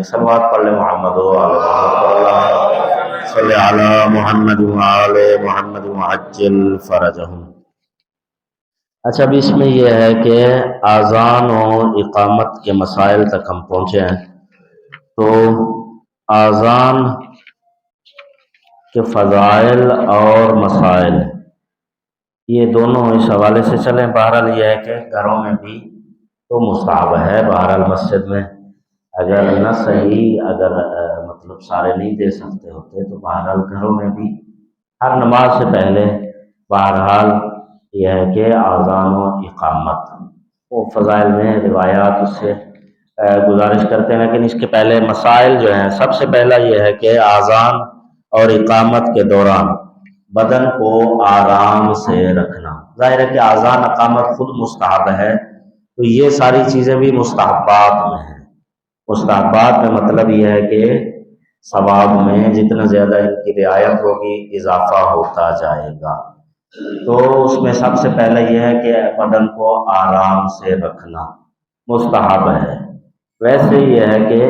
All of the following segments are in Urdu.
صلوات پڑھ لیں محمد و آل محمد صلی علی محمد و آل محمد وعجل فرجہم۔ اچھا اب اس میں یہ ہے کہ آذان و اقامت کے مسائل تک ہم پہنچے ہیں، تو آذان کے فضائل اور مسائل یہ دونوں اس حوالے سے چلیں۔ بہرحال یہ ہے کہ گھروں میں بھی تو مستحب ہے، بہرحال مسجد میں اگر نہ صحیح مطلب سارے نہیں دے سکتے ہوتے تو بہرحال گھروں میں بھی ہر نماز سے پہلے بہرحال یہ ہے کہ آذان و اقامت وہ فضائل میں روایات اس سے گزارش کرتے ہیں، لیکن اس کے پہلے مسائل جو ہیں، سب سے پہلا یہ ہے کہ آذان اور اقامت کے دوران بدن کو آرام سے رکھنا۔ ظاہر ہے کہ آذان اقامت خود مستحب ہے، تو یہ ساری چیزیں بھی مستحبات میں ہیں۔ مستحبات میں مطلب یہ ہے کہ ثواب میں جتنا زیادہ ان کی رعایت ہوگی اضافہ ہوتا جائے گا۔ تو اس میں سب سے پہلے یہ ہے کہ بدن کو آرام سے رکھنا مستحب ہے۔ ویسے یہ ہے کہ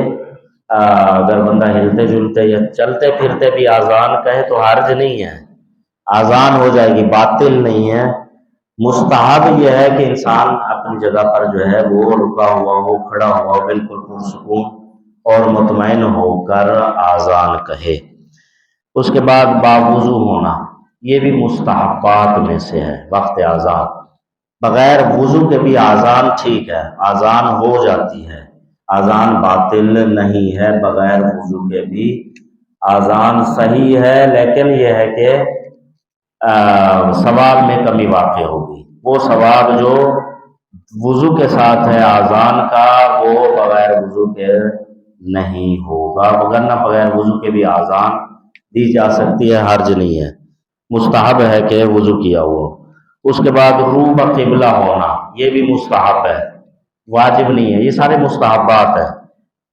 اگر بندہ ہلتے جلتے یا چلتے پھرتے بھی آذان کہے تو حرج نہیں ہے، آذان ہو جائے گی، باطل نہیں ہے۔ مستحب یہ ہے کہ انسان اپنی جگہ پر جو ہے وہ رکا ہوا ہو، کھڑا ہوا ہو، بالکل پرسکون اور مطمئن ہو کر آذان کہے۔ اس کے بعد باوضو ہونا، یہ بھی مستحبات میں سے ہے۔ وقت آذان بغیر وضو کے بھی آذان ٹھیک ہے، آذان ہو جاتی ہے، آذان باطل نہیں ہے، بغیر وضو کے بھی آذان صحیح ہے، لیکن یہ ہے کہ ثواب میں کمی واقع ہوگی۔ وہ ثواب جو وضو کے ساتھ ہے آذان کا وہ بغیر وضو کے نہیں ہوگا، وگرنہ بغیر وضو کے بھی آذان دی جا سکتی ہے، حرج نہیں ہے۔ مستحب ہے کہ وضو کیا ہوا۔ اس کے بعد روح بقبلہ ہونا، یہ بھی مستحب ہے، واجب نہیں ہے، یہ سارے مستحبات ہیں۔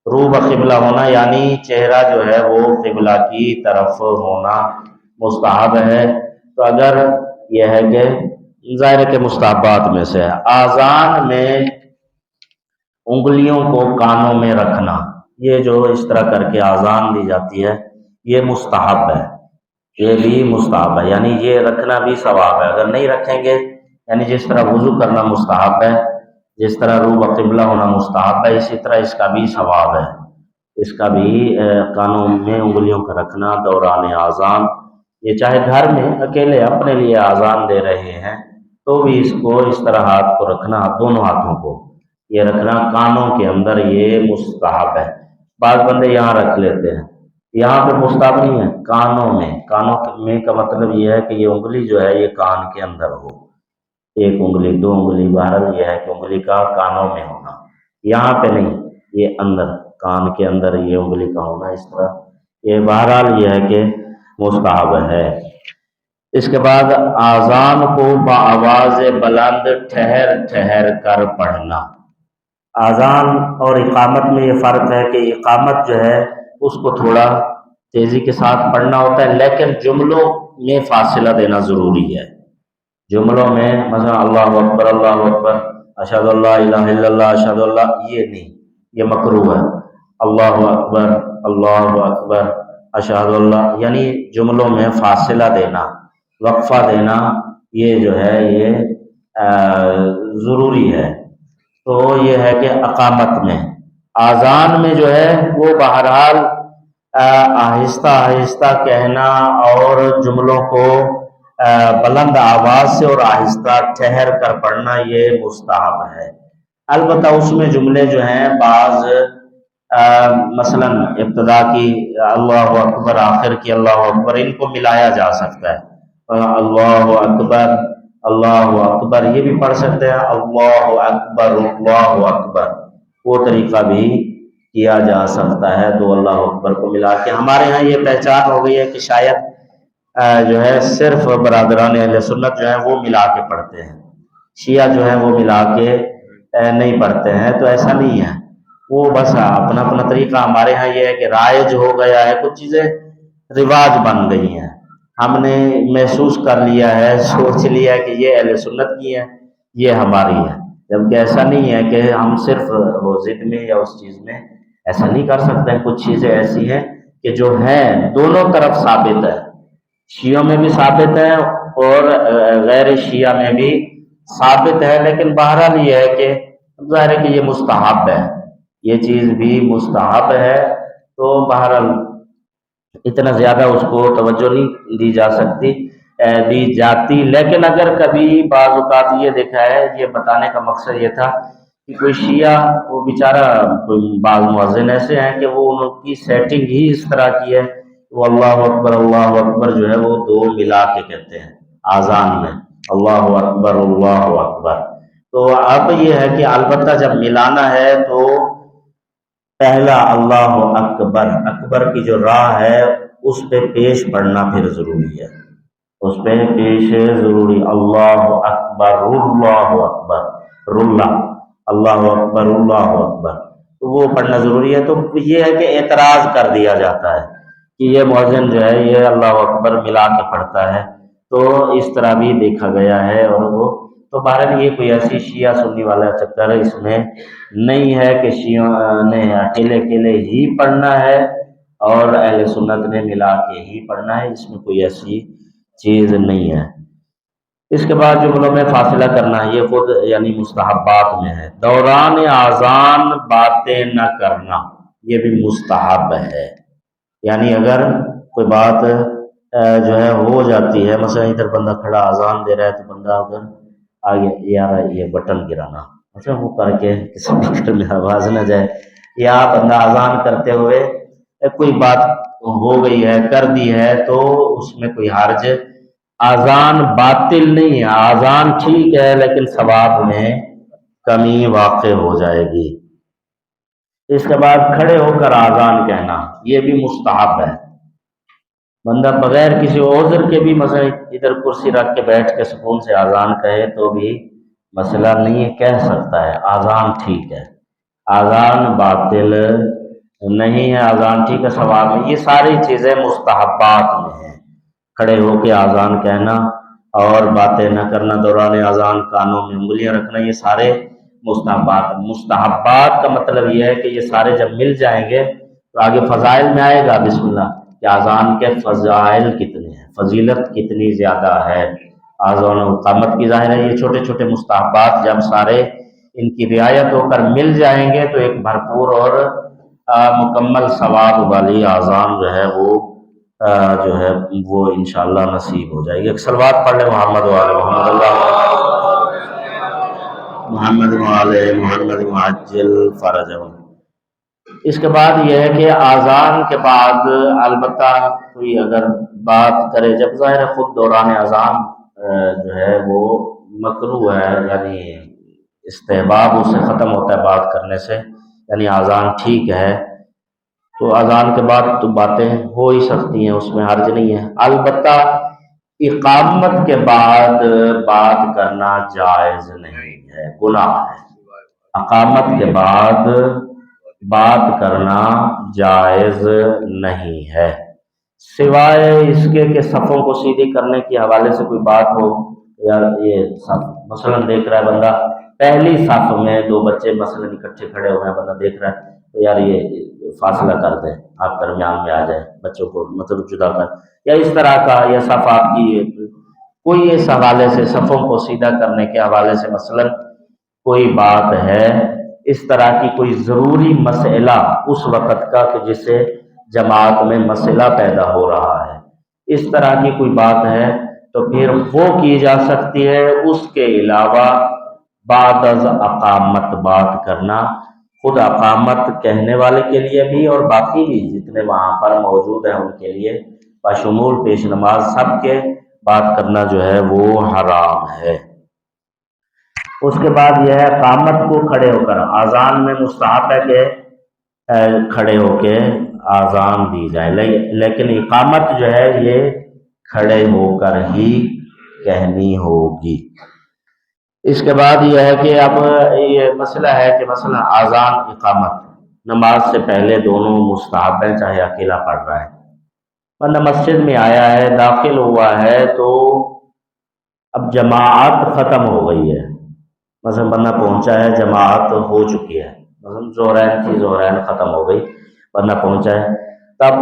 روح بقبلہ ہونا یعنی چہرہ جو ہے وہ قبلہ کی طرف ہونا مستحب ہے۔ تو اگر یہ ہے کہ ظاہر کے مستحبات میں سے ہے۔ آذان میں انگلیوں کو کانوں میں رکھنا، یہ جو اس طرح کر کے آذان دی جاتی ہے یہ مستحب ہے، یہ بھی مستحب ہے، یعنی یہ رکھنا بھی ثواب ہے۔ اگر نہیں رکھیں گے یعنی جس طرح وضو کرنا مستحب ہے، جس طرح روح بقبلہ ہونا مستحب ہے، اسی طرح اس کا بھی ثواب ہے، اس کا بھی کانوں میں انگلیوں کا رکھنا دوران آذان۔ یہ چاہے گھر میں اکیلے اپنے لیے آذان دے رہے ہیں تو بھی اس کو اس طرح ہاتھ کو رکھنا، دونوں ہاتھوں کو یہ رکھنا کانوں کے اندر، یہ مستحب ہے۔ بعض بندے یہاں رکھ لیتے ہیں، یہاں پہ مستحب نہیں ہے، کانوں میں۔ کانوں میں کا مطلب یہ ہے کہ یہ انگلی جو ہے یہ کان کے اندر ہو، ایک انگلی، دو انگلی، بہرحال یہ ہے کہ انگلی کا کانوں میں ہونا، یہاں پہ نہیں، یہ اندر کان کے اندر یہ انگلی کا ہونا، اس طرح یہ بہرحال یہ ہے کہ مستحب ہے۔ اس کے بعد آذان کو بآواز بلند ٹھہر ٹھہر کر پڑھنا۔ آذان اور اقامت میں یہ فرق ہے کہ اقامت جو ہے اس کو تھوڑا تیزی کے ساتھ پڑھنا ہوتا ہے، لیکن جملوں میں فاصلہ دینا ضروری ہے۔ جملوں میں مثلا اللہ اکبر اشہد اللہ الہ الا اللہ اشہد اللہ، یہ نہیں، یہ مکروہ ہے۔ اللہ اکبر اشہد اللہ، یعنی جملوں میں فاصلہ دینا، وقفہ دینا، یہ جو ہے یہ ضروری ہے۔ تو یہ ہے کہ اقامت میں، آذان میں جو ہے وہ بہرحال آہستہ آہستہ کہنا اور جملوں کو بلند آواز سے اور آہستہ ٹھہر کر پڑھنا یہ مستحب ہے۔ البتہ اس میں جملے جو ہیں بعض مثلا ابتدا کی اللہ اکبر، آخر کی اللہ اکبر، ان کو ملایا جا سکتا ہے، اللہ اکبر یہ بھی پڑھ سکتے ہیں، اللہ اکبر، وہ طریقہ بھی کیا جا سکتا ہے، دو اللہ اکبر کو ملا کے۔ ہمارے ہاں یہ پہچان ہو گئی ہے کہ شاید جو ہے صرف برادران اہل سنت جو ہیں وہ ملا کے پڑھتے ہیں، شیعہ جو ہیں وہ ملا کے نہیں پڑھتے ہیں، تو ایسا نہیں ہے، وہ بس اپنا اپنا طریقہ۔ ہمارے ہاں یہ ہے کہ رائج ہو گیا ہے، کچھ چیزیں رواج بن گئی ہیں، ہم نے محسوس کر لیا ہے، سوچ لیا کہ یہ اہل سنت کی ہے، یہ ہماری ہے، جبکہ ایسا نہیں ہے کہ ہم صرف وہ ضد میں یا اس چیز میں ایسا نہیں کر سکتے ہیں. کچھ چیزیں ایسی ہیں کہ جو ہیں دونوں طرف ثابت ہے، شیعوں میں بھی ثابت ہے اور غیر شیعہ میں بھی ثابت ہے. لیکن بہرحال یہ ہے کہ ظاہر ہے کہ یہ مستحب ہے، یہ چیز بھی مستحب ہے. تو بہرحال اتنا زیادہ اس کو توجہ نہیں دی جا سکتی، دی جاتی. لیکن اگر کبھی بعض اوقات یہ دیکھا ہے، یہ بتانے کا مقصد یہ تھا کہ کوئی شیعہ وہ بیچارہ کوئی بعض مؤذن ایسے ہیں کہ وہ ان کی سیٹنگ ہی اس طرح کی ہے، وہ اللہ اکبر جو ہے وہ دو ملا کے کہتے ہیں آذان میں، اللہ اکبر. تو اب یہ ہے کہ البتہ جب ملانا ہے تو پہلا اللہ اکبر، اکبر کی جو راہ ہے اس پہ پیش پڑھنا پھر ضروری ہے، اس پہ پیش ضروری. اللہ اکبر اللہ اکبر اللہ اکبر اللہ اکبر، تو وہ پڑھنا ضروری ہے. تو یہ ہے کہ اعتراض کر دیا جاتا ہے کہ یہ مؤذن جو ہے یہ اللہ اکبر ملا کے پڑھتا ہے، تو اس طرح بھی دیکھا گیا ہے. اور وہ تو بہرحال یہ کوئی ایسی شیعہ سنی والا چکر ہے اس میں نہیں ہے کہ شیعوں نے اکیلے اکیلے ہی پڑھنا ہے اور اہل سنت نے ملا کے ہی پڑھنا ہے، اس میں کوئی ایسی چیز نہیں ہے. اس کے بعد جملوں میں فاصلہ کرنا یہ خود یعنی مستحبات میں ہے. دوران اذان باتیں نہ کرنا یہ بھی مستحب ہے، یعنی اگر کوئی بات جو ہے ہو جاتی ہے، مثلا ادھر بندہ کھڑا اذان دے رہا ہے تو بندہ اگر آگے یار یہ بٹن گرانا، اچھا وہ کر کے کسی فکر میں آواز نہ جائے، یا بندہ اذان کرتے ہوئے کوئی بات ہو گئی ہے کر دی ہے تو اس میں کوئی حرج، اذان باطل نہیں ہے، اذان ٹھیک ہے لیکن ثواب میں کمی واقع ہو جائے گی. اس کے بعد کھڑے ہو کر اذان کہنا یہ بھی مستحب ہے. بندہ بغیر کسی عذر کے بھی مثلا ادھر کرسی رکھ کے بیٹھ کے سکون سے اذان کہے تو بھی مسئلہ نہیں ہے، کہہ سکتا ہے، اذان ٹھیک ہے، اذان باطل نہیں ہے، اذان ٹھیک ہے ثواب میں. یہ ساری چیزیں مستحبات میں ہیں، کھڑے ہو کے اذان کہنا اور باتیں نہ کرنا، دوران اذان کانوں میں انگلیاں رکھنا، یہ سارے مستحبات. مستحبات کا مطلب یہ ہے کہ یہ سارے جب مل جائیں گے تو آگے فضائل میں آئے گا بسم اللہ کہ اذان کے فضائل کتنے ہیں، فضیلت کتنی زیادہ ہے. اذان و اقامت کی ظاہر ہے یہ چھوٹے چھوٹے مستحبات جب سارے ان کی رعایت ہو کر مل جائیں گے تو ایک بھرپور اور مکمل ثواب والی اذان جو ہے وہ جو ہے وہ انشاءاللہ نصیب ہو جائے گی. ایک صلوات پڑھ لیں محمد وعلى محمد محمد وعلى محمد وعجل فرجهم. اس کے بعد یہ ہے کہ اذان کے بعد البتہ کوئی اگر بات کرے، جب ظاہر ہے خود دوران اذان جو ہے وہ مکروہ ہے، یعنی استحباب اس سے ختم ہوتا ہے بات کرنے سے، یعنی اذان ٹھیک ہے تو اذان کے بعد تو باتیں ہو ہی سکتی ہیں، اس میں حرج نہیں ہے. البتہ اقامت کے بعد بات کرنا جائز نہیں ہے، گناہ ہے. اقامت کے بعد بات کرنا جائز نہیں ہے، سوائے اس کے کہ صفوں کو سیدھی کرنے کے حوالے سے کوئی بات ہو. یا یہ صف مثلا دیکھ رہا ہے بندہ پہلی صف میں دو بچے مثلا اکٹھے کھڑے ہوئے ہیں، بندہ دیکھ رہا ہے تو یار یہ فاصلہ کر دیں، آپ درمیان میں آ جائیں، بچوں کو مطلب جدا کر، یا اس طرح کا، یا صف آپ کی کوئی اس حوالے سے صفوں کو سیدھا کرنے کے حوالے سے مثلا کوئی بات ہے، اس طرح کی کوئی ضروری مسئلہ اس وقت کا کہ جس سے جماعت میں مسئلہ پیدا ہو رہا ہے، اس طرح کی کوئی بات ہے تو پھر وہ کی جا سکتی ہے. اس کے علاوہ بعد از اقامت بات کرنا خود اقامت کہنے والے کے لیے بھی اور باقی بھی جتنے وہاں پر موجود ہیں ان کے لیے بشمول پیش نماز سب کے بات کرنا جو ہے وہ حرام ہے. اس کے بعد یہ ہے اقامت کو کھڑے ہو کر، اذان میں مستحب ہے کہ کھڑے ہو کے اذان دی جائے، لیکن اقامت جو ہے یہ کھڑے ہو کر ہی کہنی ہوگی. اس کے بعد یہ ہے کہ اب یہ مسئلہ ہے کہ مثلا اذان اقامت نماز سے پہلے دونوں مستحب ہیں، چاہے اکیلا پڑھ رہا ہے. بندہ مسجد میں آیا ہے، داخل ہوا ہے تو اب جماعت ختم ہو گئی ہے، مثلا بندہ پہنچا ہے جماعت ہو چکی ہے، مثلا زہرین تھی، زہرین ختم ہو گئی، بندہ پہنچا ہے، تب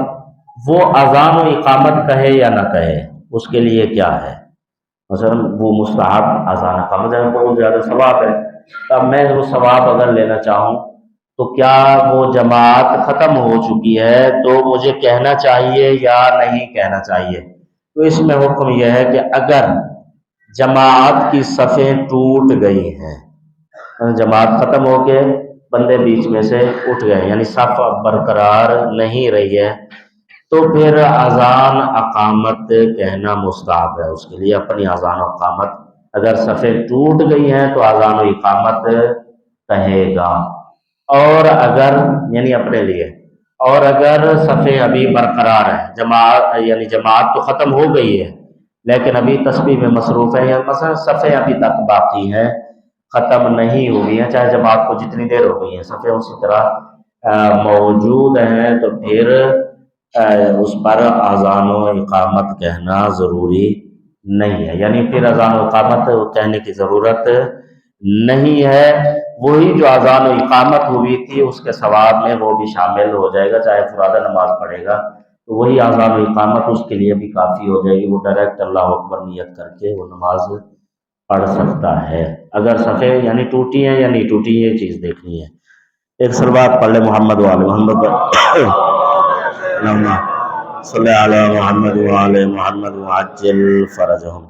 وہ اذان و اقامت کہے یا نہ کہے، اس کے لیے کیا ہے؟ مثلا وہ مستحب اذان اقامت ہے، بہت زیادہ ثواب ہے، تب میں وہ ثواب اگر لینا چاہوں تو کیا وہ جماعت ختم ہو چکی ہے تو مجھے کہنا چاہیے یا نہیں کہنا چاہیے؟ تو اس میں حکم یہ ہے کہ اگر جماعت کی صفیں ٹوٹ گئی ہیں، جماعت ختم ہو کے بندے بیچ میں سے اٹھ گئے، یعنی صف اب برقرار نہیں رہی ہے، تو پھر اذان اقامت کہنا مستحب ہے اس کے لیے، اپنی اذان و اقامت، اگر صفیں ٹوٹ گئی ہیں تو اذان و اقامت کہے گا، اور اگر یعنی اپنے لیے، اور اگر صفیں ابھی برقرار ہیں، جماعت یعنی جماعت تو ختم ہو گئی ہے لیکن ابھی تسبیح میں مصروف ہے، یا مثلا صفیں ابھی تک باقی ہیں، ختم نہیں ہوئی ہیں، چاہے جماعت کو جتنی دیر ہو گئی ہیں، صفیں اسی طرح موجود ہیں، تو پھر اس پر اذان و اقامت کہنا ضروری نہیں ہے، یعنی پھر اذان و اقامت کہنے کی ضرورت نہیں ہے، وہی جو اذان و اقامت ہوئی تھی اس کے ثواب میں وہ بھی شامل ہو جائے گا، چاہے فرادہ نماز پڑھے گا تو وہی اذان و اقامت اس کے لیے بھی کافی ہو جائے گی، وہ ڈائریکٹ اللہ اکبر نیت کر کے وہ نماز پڑھ سکتا ہے، اگر صفیں یعنی ٹوٹی ہیں یا نہیں ٹوٹی، یہ چیز دیکھنی ہے۔ ایک سلوات پڑھ لے محمد وآل محمد اللہم صلی علی محمد وآل محمد وعجل فرجہم۔